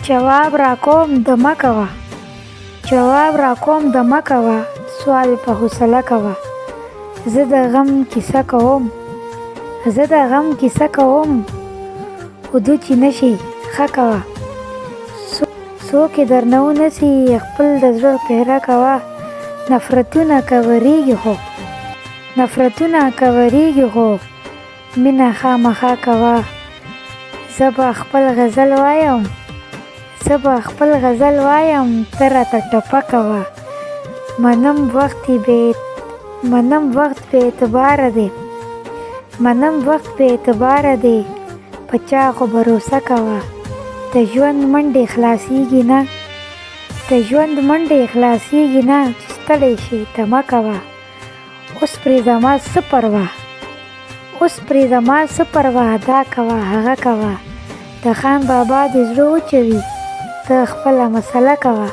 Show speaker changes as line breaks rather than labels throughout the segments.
جواب راکوم د مه کوه، جواب راکوم د مه کوه، سوال په حوصله کوه. زه د غم کیسه کوم، زه د غم کیسه کوم، خودو چې نشي ښه کوه. څوک یې درنه ونسي خپل د زړه پیره کوه. نفرتونه کوریږي خو نفرتونه کوریږي خو مینه خامخا کوه. زه به خپل غزل وایم، زه به خپل غزل وایم، ته راته ټپه کوه. منم وخت بې اعتباره دی، منم وخت بې اعتباره دی، په چا خو بروسه کوه. د ژوند منډې خلاصیږي نه، د ژوند منډې خلاصیږي نه، چې ستړی شي تمه کوه. اوس پرې زما څه پروا، اوس پرې زما څه پروا، دا کوه هغه کوه. د خان بابا د زړه وچوي ته خپله مسله کوه.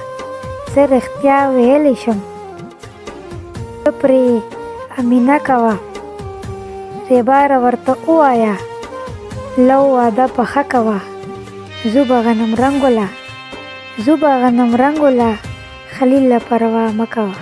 زه رښتیا ویلی شم ته پرې امینه کوه. ریباره ورته ووایه لو واده پخه کوه. زو به غنم رنګوله، زو به غنم رنګوله، خلیل له پروا مه کوه.